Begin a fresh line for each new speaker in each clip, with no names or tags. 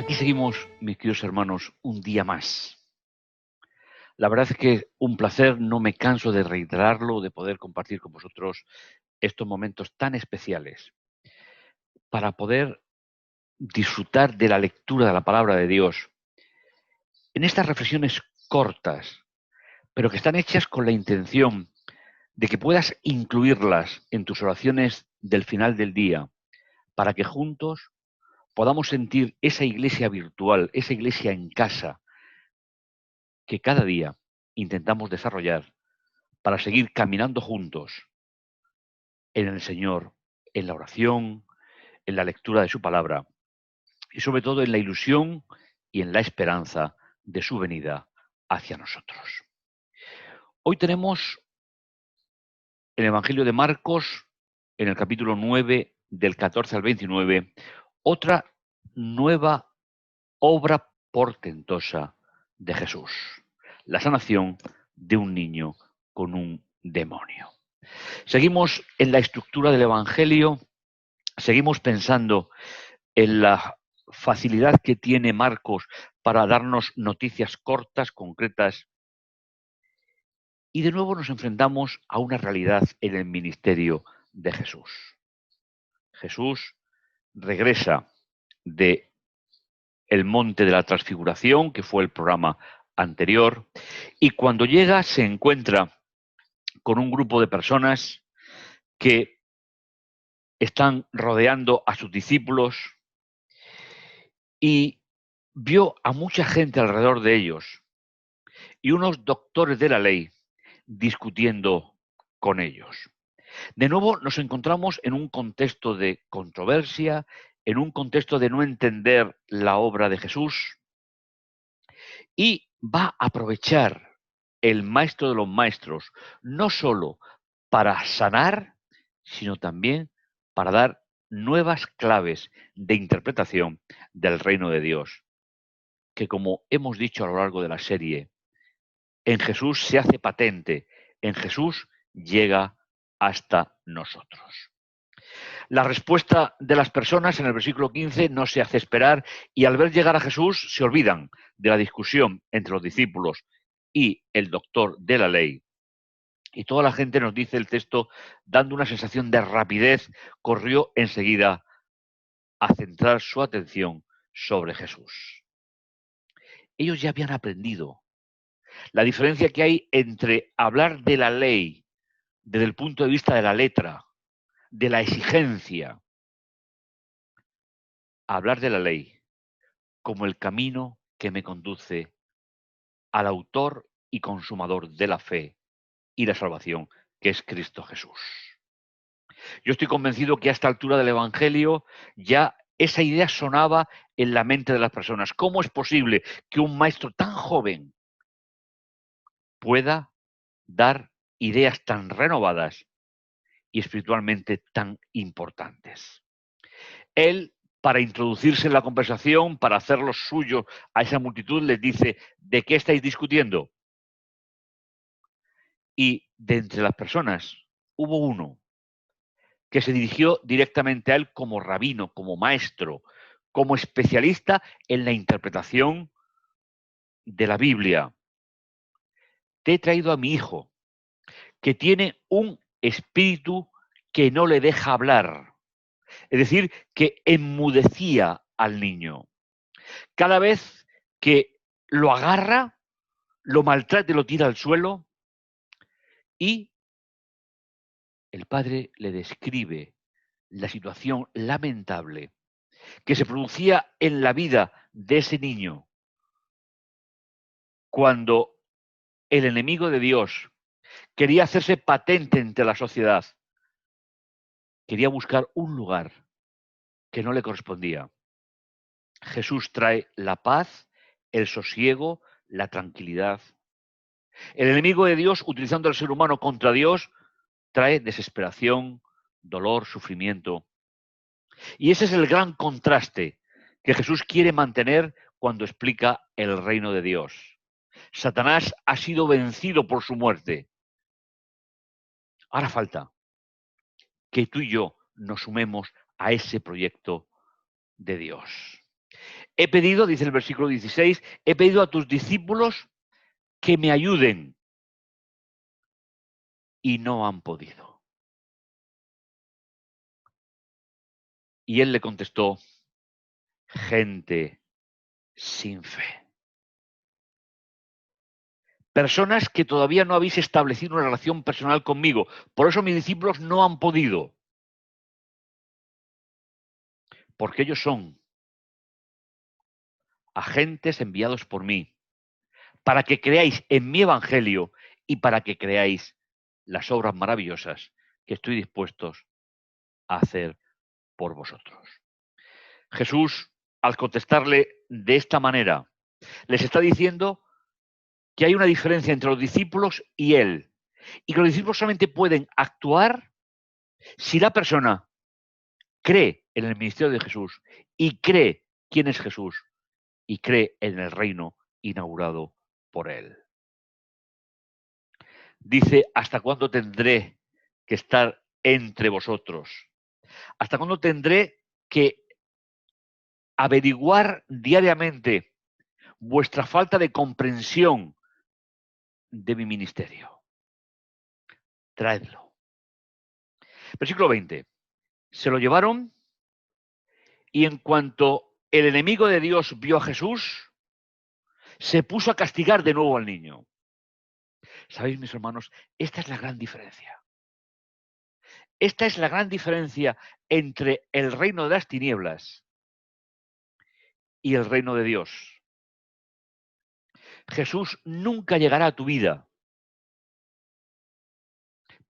Aquí seguimos, mis queridos hermanos, un día más. La verdad es que un placer, no me canso de reiterarlo, de poder compartir con vosotros estos momentos tan especiales para poder disfrutar de la lectura de la palabra de Dios en estas reflexiones cortas, pero que están hechas con la intención de que puedas incluirlas en tus oraciones del final del día, para que juntos podamos sentir esa iglesia virtual, esa iglesia en casa, que cada día intentamos desarrollar para seguir caminando juntos en el Señor, en la oración, en la lectura de su palabra y sobre todo en la ilusión y en la esperanza de su venida hacia nosotros. Hoy tenemos el Evangelio de Marcos, en el capítulo 9, del 14 al 29, otra nueva obra portentosa de Jesús, la sanación de un niño con un demonio. Seguimos en la estructura del Evangelio, seguimos pensando en la facilidad que tiene Marcos para darnos noticias cortas, concretas, y de nuevo nos enfrentamos a una realidad en el ministerio de Jesús. Jesús regresa de el monte de la transfiguración, que fue el programa anterior, y cuando llega se encuentra con un grupo de personas que están rodeando a sus discípulos y vio a mucha gente alrededor de ellos y unos doctores de la ley discutiendo con ellos. De nuevo nos encontramos en un contexto de controversia, en un contexto de no entender la obra de Jesús, y va a aprovechar el maestro de los maestros no solo para sanar, sino también para dar nuevas claves de interpretación del reino de Dios, que como hemos dicho a lo largo de la serie, en Jesús se hace patente, en Jesús llega hasta nosotros. La respuesta de las personas en el versículo 15 no se hace esperar y al ver llegar a Jesús se olvidan de la discusión entre los discípulos y el doctor de la ley. Y toda la gente, nos dice el texto, dando una sensación de rapidez, corrió enseguida a centrar su atención sobre Jesús. Ellos ya habían aprendido la diferencia que hay entre hablar de la ley desde el punto de vista de la letra, de la exigencia, a hablar de la ley como el camino que me conduce al autor y consumador de la fe y la salvación, que es Cristo Jesús. Yo estoy convencido que a esta altura del Evangelio ya esa idea sonaba en la mente de las personas. ¿Cómo es posible que un maestro tan joven pueda dar ideas tan renovadas y espiritualmente tan importantes? Él, para introducirse en la conversación, para hacerlo suyo a esa multitud, les dice: ¿de qué estáis discutiendo? Y de entre las personas hubo uno que se dirigió directamente a él como rabino, como maestro, como especialista en la interpretación de la Biblia. Te he traído a mi hijo, que tiene un espíritu que no le deja hablar, es decir, que enmudecía al niño. Cada vez que lo agarra, lo maltrata y lo tira al suelo, y el padre le describe la situación lamentable que se producía en la vida de ese niño cuando el enemigo de Dios quería hacerse patente entre la sociedad, quería buscar un lugar que no le correspondía. Jesús trae la paz, el sosiego, la tranquilidad. El enemigo de Dios, utilizando al ser humano contra Dios, trae desesperación, dolor, sufrimiento. Y ese es el gran contraste que Jesús quiere mantener cuando explica el reino de Dios. Satanás ha sido vencido por su muerte. Ahora falta que tú y yo nos sumemos a ese proyecto de Dios. He pedido, dice el versículo 16, he pedido a tus discípulos que me ayuden y no han podido. Y él le contestó, gente sin fe. Personas que todavía no habéis establecido una relación personal conmigo. Por eso mis discípulos no han podido. Porque ellos son agentes enviados por mí, para que creáis en mi evangelio y para que creáis las obras maravillosas que estoy dispuestos a hacer por vosotros. Jesús, al contestarle de esta manera, les está diciendo que hay una diferencia entre los discípulos y él, y que los discípulos solamente pueden actuar si la persona cree en el ministerio de Jesús y cree quién es Jesús y cree en el reino inaugurado por él. Dice, ¿hasta cuándo tendré que estar entre vosotros? ¿Hasta cuándo tendré que averiguar diariamente vuestra falta de comprensión de mi ministerio? Traedlo. Versículo 20. Se lo llevaron y en cuanto el enemigo de Dios vio a Jesús, se puso a castigar de nuevo al niño. ¿Sabéis, mis hermanos? Esta es la gran diferencia. Esta es la gran diferencia entre el reino de las tinieblas y el reino de Dios. Jesús nunca llegará a tu vida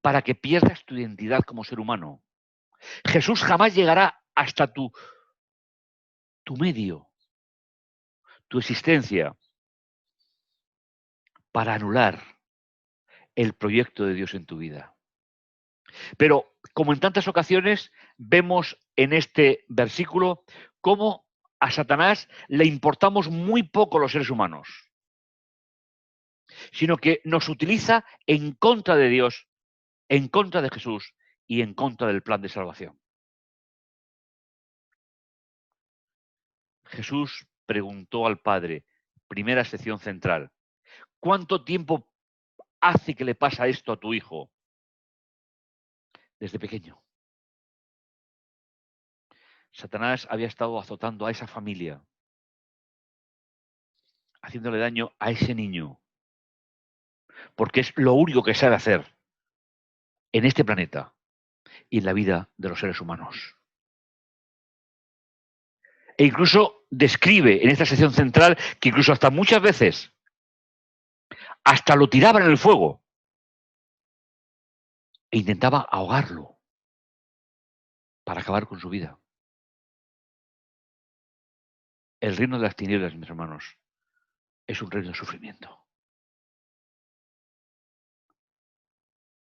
para que pierdas tu identidad como ser humano. Jesús jamás llegará hasta tu medio, tu existencia, para anular el proyecto de Dios en tu vida. Pero, como en tantas ocasiones, vemos en este versículo cómo a Satanás le importamos muy poco los seres humanos, sino que nos utiliza en contra de Dios, en contra de Jesús y en contra del plan de salvación. Jesús preguntó al Padre, primera sección central, ¿cuánto tiempo hace que le pasa esto a tu hijo? Desde pequeño. Satanás había estado azotando a esa familia, haciéndole daño a ese niño, porque es lo único que sabe hacer en este planeta y en la vida de los seres humanos. E incluso describe en esta sección central que incluso hasta muchas veces hasta lo tiraban en el fuego e intentaba ahogarlo para acabar con su vida. El reino de las tinieblas, mis hermanos, es un reino de sufrimiento.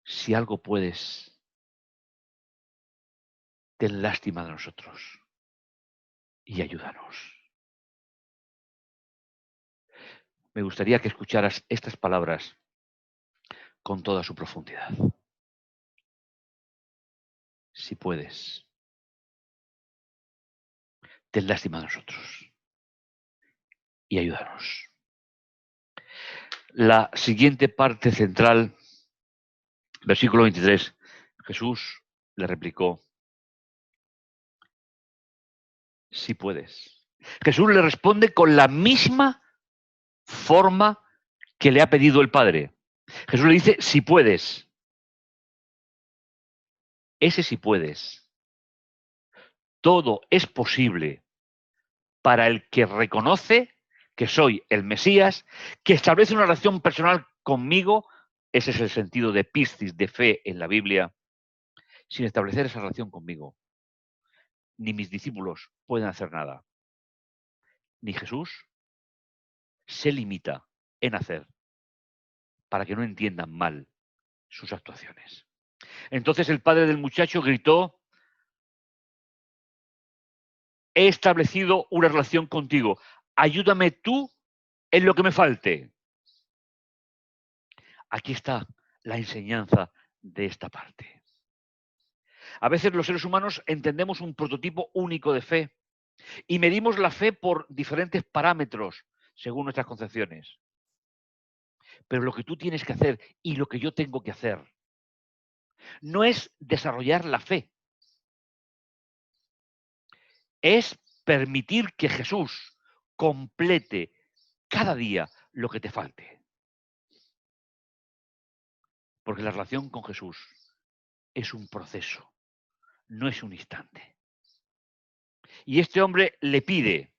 Si algo puedes, ten lástima de nosotros y ayúdanos. Me gustaría que escucharas estas palabras con toda su profundidad. Si puedes, ten lástima de nosotros y ayúdanos. La siguiente parte central, versículo 23, Jesús le replicó, si puedes. Jesús le responde con la misma forma que le ha pedido el Padre. Jesús le dice, si puedes. Ese si puedes. Todo es posible para el que reconoce que soy el Mesías, que establece una relación personal conmigo. Ese es el sentido de piscis, de fe en la Biblia. Sin establecer esa relación conmigo, ni mis discípulos pueden hacer nada. Ni Jesús se limita en hacer para que no entiendan mal sus actuaciones. Entonces el padre del muchacho gritó, he establecido una relación contigo, ayúdame tú en lo que me falte. Aquí está la enseñanza de esta parte. A veces los seres humanos entendemos un prototipo único de fe Y medimos la fe por diferentes parámetros según nuestras concepciones. Pero lo que tú tienes que hacer y lo que yo tengo que hacer no es desarrollar la fe, es permitir que Jesús complete cada día lo que te falte. Porque la relación con Jesús es un proceso, no es un instante. Y este hombre le pide,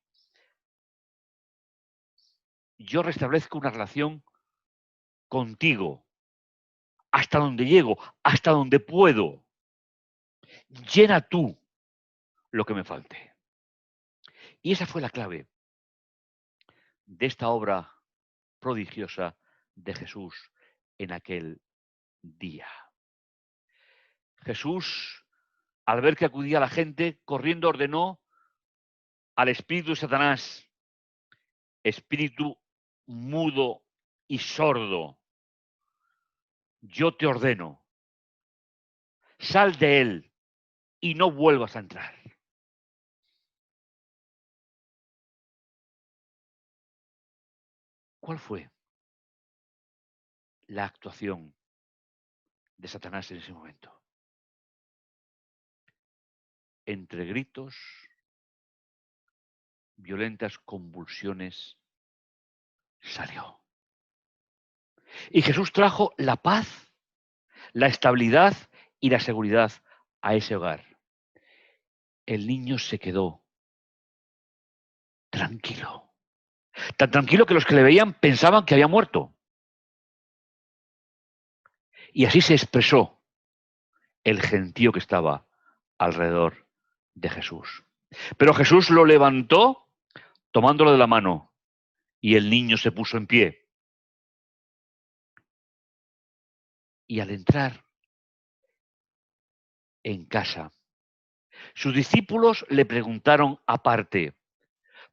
yo restablezco una relación contigo, hasta donde llego, hasta donde puedo. Llena tú lo que me falte. Y esa fue la clave de esta obra prodigiosa de Jesús en aquel día. Jesús, al ver que acudía la gente, corriendo ordenó al espíritu de Satanás, espíritu mudo y sordo, yo te ordeno, sal de él y no vuelvas a entrar. ¿Cuál fue la actuación de Satanás en ese momento? Entre gritos, violentas convulsiones, salió. Y Jesús trajo la paz, la estabilidad y la seguridad a ese hogar. El niño se quedó tranquilo. Tan tranquilo que los que le veían pensaban que había muerto. Y así se expresó el gentío que estaba alrededor de Jesús. Pero Jesús lo levantó tomándolo de la mano y el niño se puso en pie. Y al entrar en casa, sus discípulos le preguntaron aparte,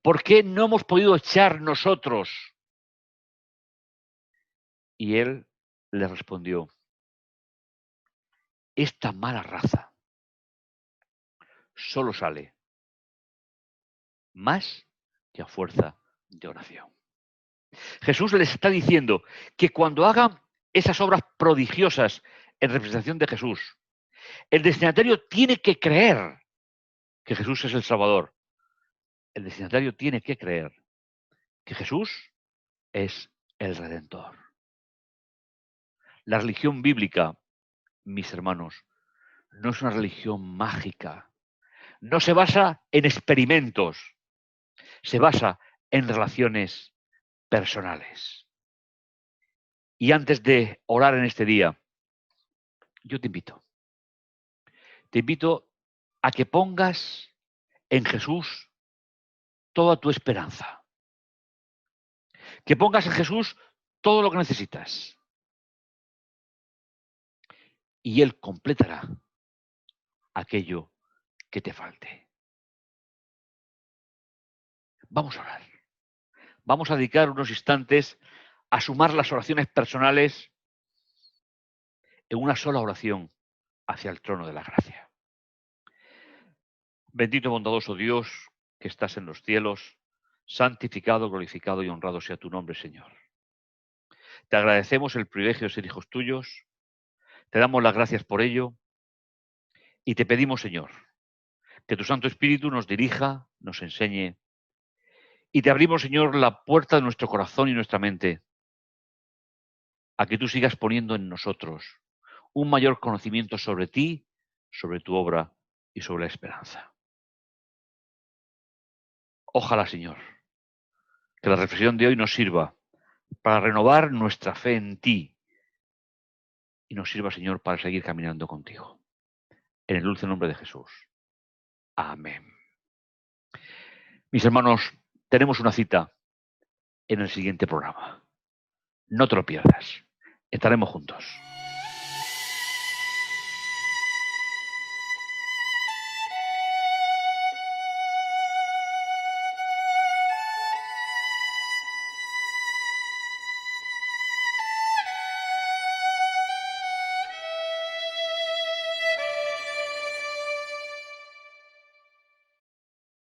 ¿por qué no hemos podido echar nosotros? Y él le respondió, esta mala raza solo sale más que a fuerza de oración. Jesús les está diciendo que cuando hagan esas obras prodigiosas en representación de Jesús, el destinatario tiene que creer que Jesús es el Salvador. El destinatario tiene que creer que Jesús es el Redentor. La religión bíblica, mis hermanos, no es una religión mágica. No se basa en experimentos. Se basa en relaciones personales. Y antes de orar en este día, yo te invito a que pongas en Jesús toda tu esperanza. Que pongas en Jesús todo lo que necesitas. Y Él completará aquello que te falte. Vamos a orar. Vamos a dedicar unos instantes a sumar las oraciones personales en una sola oración hacia el trono de la gracia. Bendito y bondadoso Dios que estás en los cielos, santificado, glorificado y honrado sea tu nombre, Señor. Te agradecemos el privilegio de ser hijos tuyos, te damos las gracias por ello y te pedimos, Señor, que tu Santo Espíritu nos dirija, nos enseñe y te abrimos, Señor, la puerta de nuestro corazón y nuestra mente a que tú sigas poniendo en nosotros un mayor conocimiento sobre ti, sobre tu obra y sobre la esperanza. Ojalá, Señor, que la reflexión de hoy nos sirva para renovar nuestra fe en ti y nos sirva, Señor, para seguir caminando contigo. En el dulce nombre de Jesús. Amén. Mis hermanos, tenemos una cita en el siguiente programa. No te lo pierdas. Estaremos juntos.